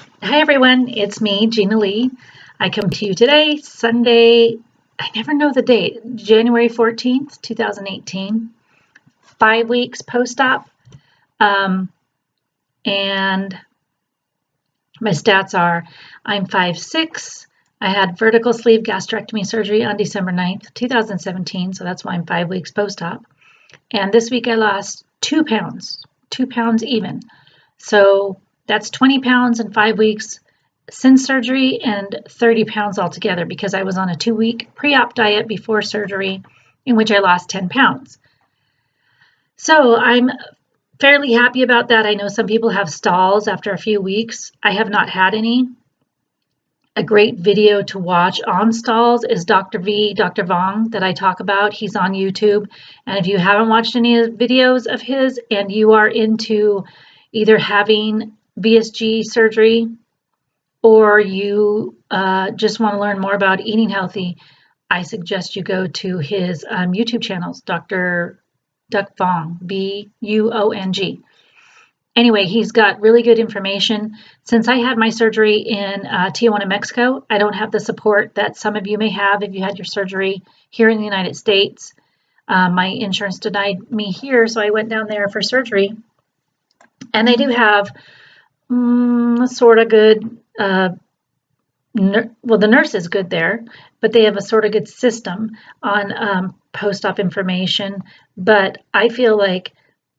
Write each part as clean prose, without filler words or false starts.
Hi everyone, it's me, Gina Lee. I come to you today, Sunday, I never know the date, January 14th, 2018, 5 weeks post-op. And my stats are I'm 5'6". I had vertical sleeve gastrectomy surgery on December 9th, 2017, so that's why I'm 5 weeks post-op. And this week I lost 2 pounds, 2 pounds even. So that's 20 pounds in 5 weeks since surgery and 30 pounds altogether because I was on a 2-week pre-op diet before surgery in which I lost 10 pounds. So I'm fairly happy about that. I know some people have stalls after a few weeks. I have not had any. A great video to watch on stalls is Dr. Vuong that I talk about. He's on YouTube. And if you haven't watched any of the videos of his and you are into either having VSG surgery or you just want to learn more about eating healthy, I suggest you go to his YouTube channels, Dr. Duck Vuong, Vuong. Anyway, he's got really good information. Since I had my surgery in Tijuana, Mexico, I don't have the support that some of you may have if you had your surgery here in the United States. My insurance denied me here, so I went down there for surgery. And they do have sort of good, well, the nurse is good there, but they have a sort of good system on post-op information. But I feel like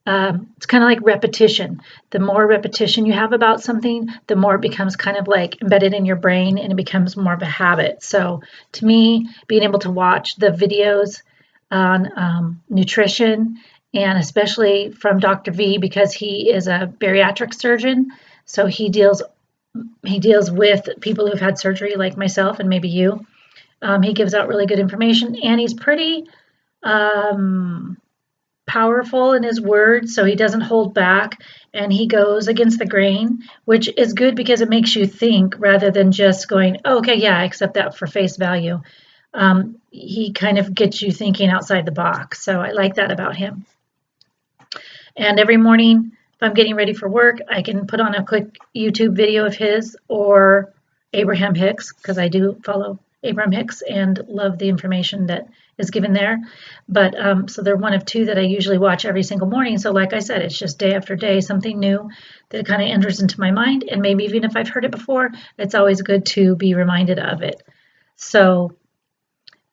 it's kind of like repetition. The more repetition you have about something, the more it becomes kind of like embedded in your brain and it becomes more of a habit. So to me, being able to watch the videos on nutrition, and especially from Dr. V, because he is a bariatric surgeon, so he deals with people who've had surgery like myself and maybe you. He gives out really good information, and he's pretty powerful in his words, so he doesn't hold back and he goes against the grain, which is good because it makes you think rather than just going, oh, okay, yeah, I accept that for face value. He kind of gets you thinking outside the box, so I like that about him. And every morning, if I'm getting ready for work, I can put on a quick YouTube video of his or Abraham Hicks, because I do follow Abraham Hicks and love the information that is given there. But so they're one of two that I usually watch every single morning. So like I said, it's just day after day, something new that kind of enters into my mind. And maybe even if I've heard it before, it's always good to be reminded of it. So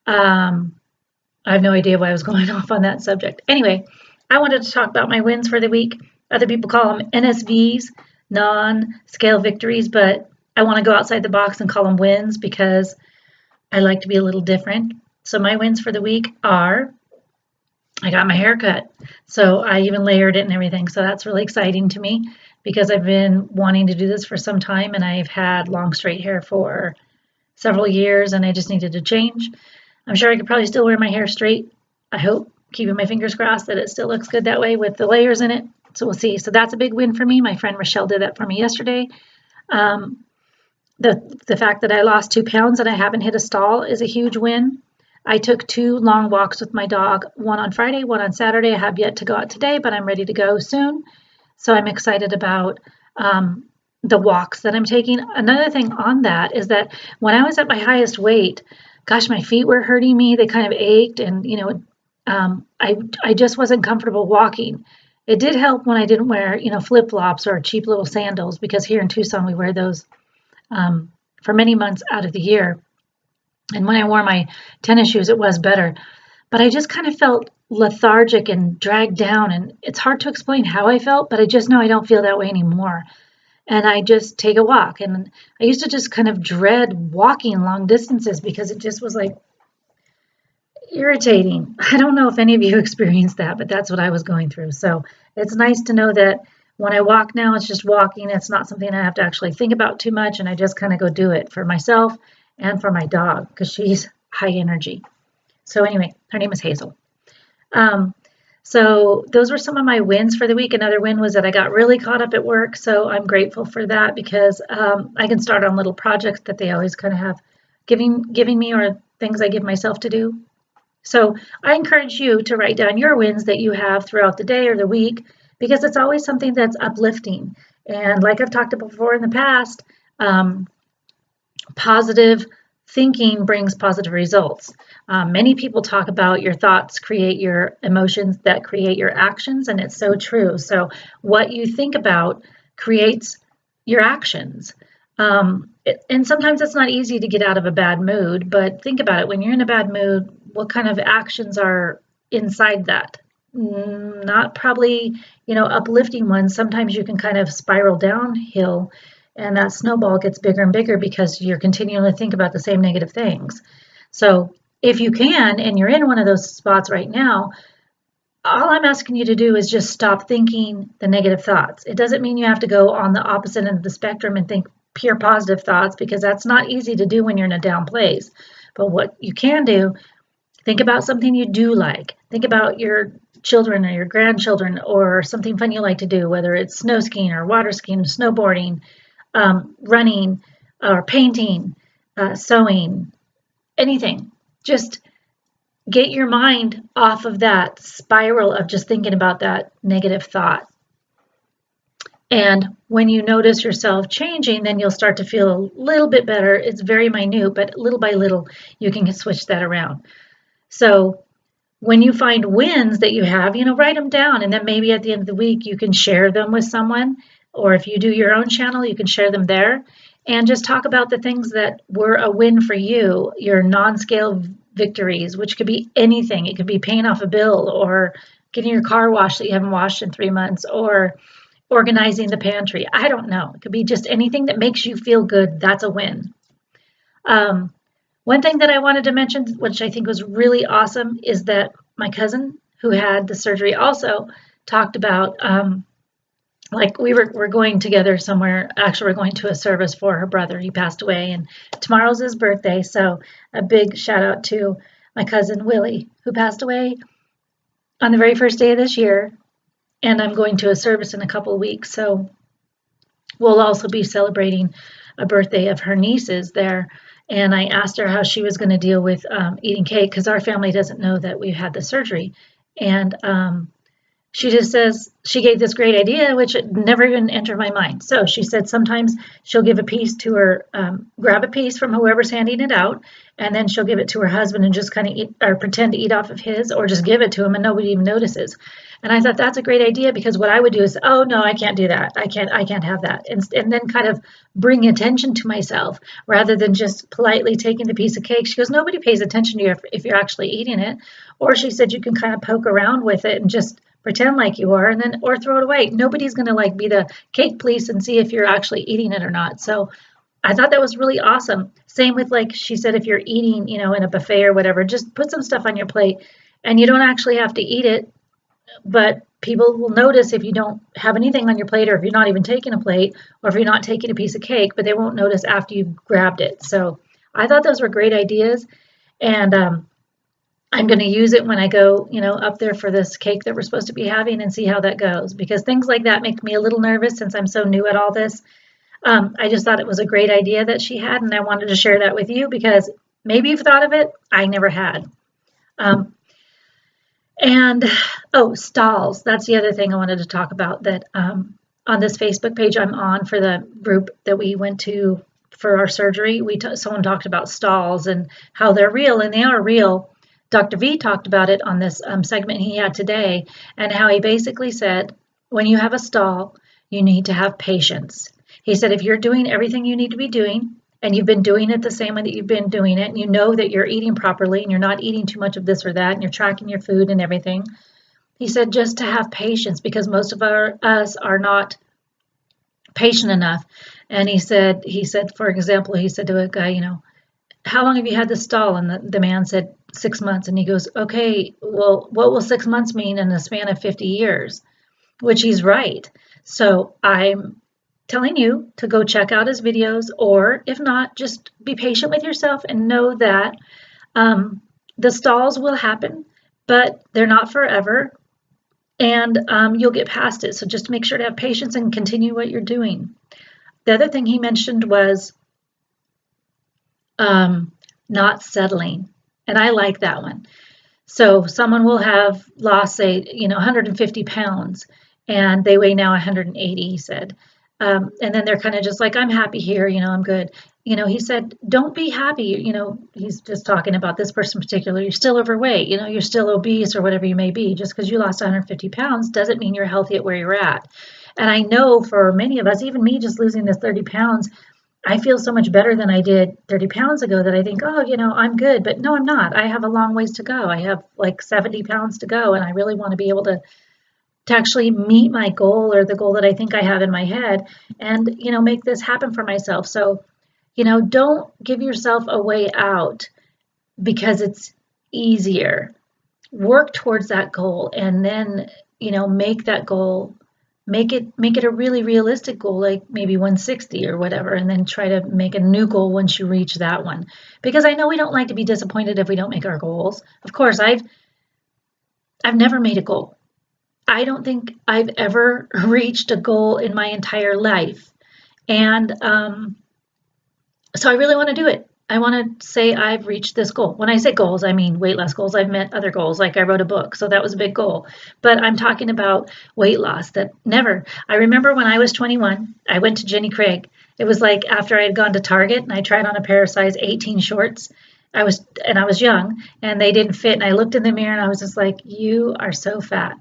I have no idea why I was going off on that subject. Anyway, I wanted to talk about my wins for the week. Other people call them NSVs, non-scale victories, but I want to go outside the box and call them wins because I like to be a little different. So my wins for the week are I got my hair cut. So I even layered it and everything. So that's really exciting to me because I've been wanting to do this for some time and I've had long straight hair for several years and I just needed to change. I'm sure I could probably still wear my hair straight. I hope, keeping my fingers crossed that it still looks good that way with the layers in it. So we'll see. So that's a big win for me. My friend Rochelle did that for me yesterday. The fact that I lost 2 pounds and I haven't hit a stall is a huge win. I took 2 long walks with my dog, one on Friday, one on Saturday. I have yet to go out today, but I'm ready to go soon. So I'm excited about the walks that I'm taking. Another thing on that is that when I was at my highest weight, gosh, my feet were hurting me. They kind of ached and, I just wasn't comfortable walking. It did help when I didn't wear, flip-flops or cheap little sandals because here in Tucson we wear those for many months out of the year. And when I wore my tennis shoes, it was better. But I just kind of felt lethargic and dragged down. And it's hard to explain how I felt, but I just know I don't feel that way anymore. And I just take a walk. And I used to just kind of dread walking long distances because it just was like irritating. I don't know if any of you experienced that, but that's what I was going through. So it's nice to know that when I walk now, it's just walking. It's not something I have to actually think about too much. And I just kind of go do it for myself and for my dog because she's high energy. So anyway, her name is Hazel. So those were some of my wins for the week. Another win was that I got really caught up at work. So I'm grateful for that because I can start on little projects that they always kind of have giving me or things I give myself to do. So I encourage you to write down your wins that you have throughout the day or the week because it's always something that's uplifting. And like I've talked about before in the past, Positive thinking brings positive results. Many people talk about your thoughts create your emotions that create your actions, and it's so true. So what you think about creates your actions. And sometimes it's not easy to get out of a bad mood, but think about it. When you're in a bad mood, what kind of actions are inside that? Not probably, uplifting ones. Sometimes you can kind of spiral downhill, and that snowball gets bigger and bigger because you're continuing to think about the same negative things. So if you can, and you're in one of those spots right now, all I'm asking you to do is just stop thinking the negative thoughts. It doesn't mean you have to go on the opposite end of the spectrum and think pure positive thoughts, because that's not easy to do when you're in a down place. But what you can do, think about something you do like. Think about your children or your grandchildren, or something fun you like to do, whether it's snow skiing or water skiing, snowboarding, running, or painting, sewing, anything. Just get your mind off of that spiral of just thinking about that negative thought. And when you notice yourself changing, then you'll start to feel a little bit better. It's very minute, but little by little, you can switch that around. So when you find wins that you have, write them down. And then maybe at the end of the week, you can share them with someone. Or if you do your own channel, you can share them there. And just talk about the things that were a win for you, your non-scale victories, which could be anything. It could be paying off a bill, or getting your car washed that you haven't washed in 3 months, or organizing the pantry. I don't know. It could be just anything that makes you feel good. That's a win. One thing that I wanted to mention, which I think was really awesome, is that my cousin who had the surgery also talked about, like we're going together somewhere. Actually, we're going to a service for her brother. He passed away, and tomorrow's his birthday. So a big shout out to my cousin Willie, who passed away on the very first day of this year. And I'm going to a service in a couple of weeks. So we'll also be celebrating a birthday of her nieces there. And I asked her how she was going to deal with eating cake, because our family doesn't know that we had the surgery. And she just says, she gave this great idea, which never even entered my mind. So she said sometimes she'll give a piece to her, grab a piece from whoever's handing it out, and then she'll give it to her husband and just kind of eat, or pretend to eat off of his, or just give it to him and nobody even notices. And I thought that's a great idea, because what I would do is, oh no, I can't do that. I can't have that. And then kind of bring attention to myself rather than just politely taking the piece of cake. She goes, nobody pays attention to you if you're actually eating it. Or she said, you can kind of poke around with it and just pretend like you are, and then, or throw it away. Nobody's going to like be the cake police and see if you're actually eating it or not. So I thought that was really awesome. Same with, like she said, if you're eating, in a buffet or whatever, just put some stuff on your plate, and you don't actually have to eat it, but people will notice if you don't have anything on your plate, or if you're not even taking a plate, or if you're not taking a piece of cake, but they won't notice after you've grabbed it. So I thought those were great ideas. And I'm going to use it when I go, up there for this cake that we're supposed to be having, and see how that goes, because things like that make me a little nervous since I'm so new at all this. I just thought it was a great idea that she had, and I wanted to share that with you because maybe you've thought of it. I never had. Stalls. That's the other thing I wanted to talk about, that on this Facebook page I'm on for the group that we went to for our surgery, someone talked about stalls and how they're real, and they are real. Dr. V talked about it on this segment he had today, and how he basically said, when you have a stall, you need to have patience. He said, if you're doing everything you need to be doing, and you've been doing it the same way that you've been doing it, and you know that you're eating properly, and you're not eating too much of this or that, and you're tracking your food and everything, he said just to have patience, because most of us are not patient enough. And he said, for example, he said to a guy, how long have you had this stall? And the man said 6 months. And he goes, okay, well, what will 6 months mean in the span of 50 years? Which he's right. So I'm telling you to go check out his videos, or if not, just be patient with yourself and know that the stalls will happen, but they're not forever, and you'll get past it. So just make sure to have patience and continue what you're doing. The other thing he mentioned was not settling. And I like that one. So someone will have lost, say, 150 pounds, and they weigh now 180, he said. And then they're kind of just like, I'm happy here, I'm good. He said, don't be happy. He's just talking about this person in particular. You're still overweight, you're still obese or whatever you may be. Just because you lost 150 pounds doesn't mean you're healthy at where you're at. And I know for many of us, even me just losing this 30 pounds, I feel so much better than I did 30 pounds ago that I think, oh, I'm good. But no, I'm not. I have a long ways to go. I have like 70 pounds to go. And I really want to be able to actually meet my goal or the goal that I think I have in my head and, make this happen for myself. So, don't give yourself a way out because it's easier. Work towards that goal and then, make that goal, make it a really realistic goal, like maybe 160 or whatever, and then try to make a new goal once you reach that one. Because I know we don't like to be disappointed if we don't make our goals. Of course, I've never made a goal. I don't think I've ever reached a goal in my entire life. And so I really want to do it. I want to say I've reached this goal. When I say goals, I mean weight loss goals. I've met other goals, like I wrote a book, so that was a big goal. But I'm talking about weight loss that never. I remember when I was 21, I went to Jenny Craig. It was like after I had gone to Target and I tried on a pair of size 18 shorts. I was young and they didn't fit. And I looked in the mirror and I was just like, you are so fat.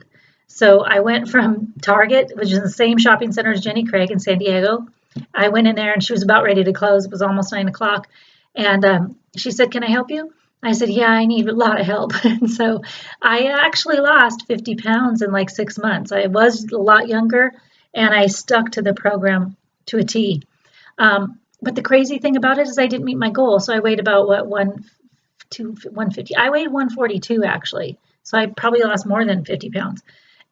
So I went from Target, which is the same shopping center as Jenny Craig in San Diego. I went in there and she was about ready to close. It was almost 9 o'clock. And she said, can I help you? I said, yeah, I need a lot of help. And so I actually lost 50 pounds in like 6 months. I was a lot younger and I stuck to the program to a T. But the crazy thing about it is I didn't meet my goal. So I weighed about 150. I weighed 142 actually. So I probably lost more than 50 pounds.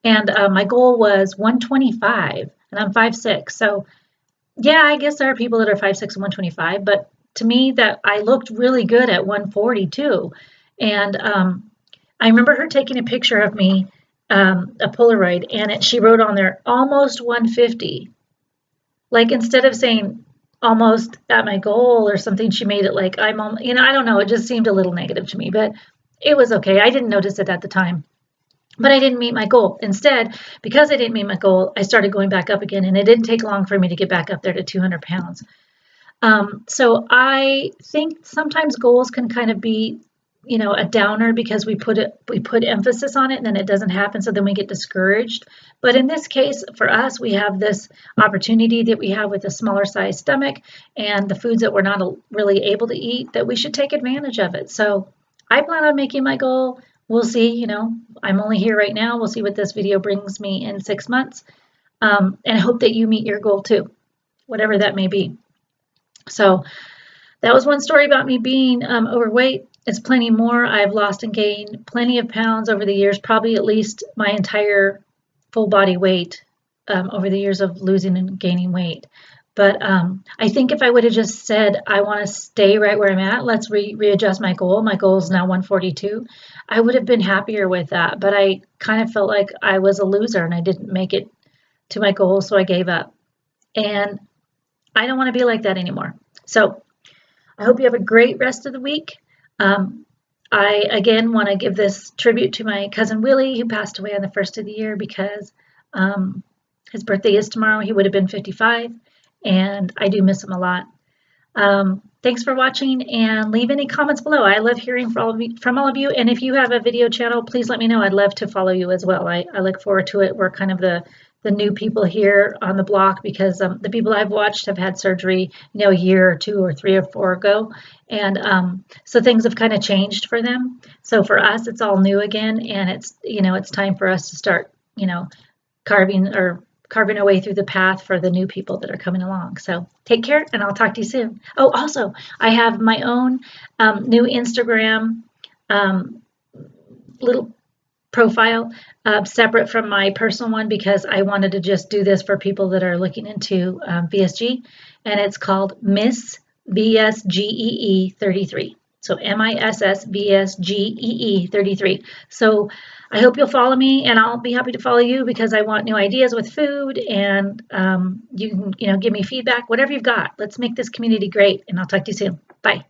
And my goal was 125 and I'm 5'6". So yeah, I guess there are people that are 5'6" and 125, but to me that I looked really good at 142. And I remember her taking a picture of me, a Polaroid, and she wrote on there, almost 150. Like instead of saying almost at my goal or something, she made it like I don't know, it just seemed a little negative to me, but it was okay. I didn't notice it at the time. But I didn't meet my goal. Instead, because I didn't meet my goal, I started going back up again, and it didn't take long for me to get back up there to 200 pounds. So I think sometimes goals can kind of be, a downer because we put emphasis on it and then it doesn't happen. So then we get discouraged. But in this case, for us, we have this opportunity that we have with a smaller size stomach and the foods that we're not really able to eat, that we should take advantage of it. So I plan on making my goal. We'll see, I'm only here right now. We'll see what this video brings me in 6 months. And I hope that you meet your goal too, whatever that may be. So that was one story about me being overweight. It's plenty more. I've lost and gained plenty of pounds over the years, probably at least my entire full body weight over the years of losing and gaining weight. But I think if I would have just said, I want to stay right where I'm at, let's readjust my goal. My goal is now 142. I would have been happier with that. But I kind of felt like I was a loser and I didn't make it to my goal, so I gave up. And I don't want to be like that anymore. So I hope you have a great rest of the week. I, again, want to give this tribute to my cousin Willie, who passed away on the first of the year because his birthday is tomorrow. He would have been 55. And I do miss him a lot. Thanks for watching and leave any comments below. I love hearing from all of you. And if you have a video channel, please let me know. I'd love to follow you as well. I look forward to it. We're kind of the new people here on the block because the people I've watched have had surgery, a year or 2 or 3 or 4 ago. And so things have kind of changed for them. So for us, it's all new again. And it's time for us to start, carving our way through the path for the new people that are coming along. So take care and I'll talk to you soon. Oh, also, I have my own new Instagram little profile separate from my personal one because I wanted to just do this for people that are looking into VSG, and it's called Miss VSGEE 33. So MISSVSGEE 33. So I hope you'll follow me, and I'll be happy to follow you because I want new ideas with food, and you can give me feedback, whatever you've got. Let's make this community great, and I'll talk to you soon. Bye.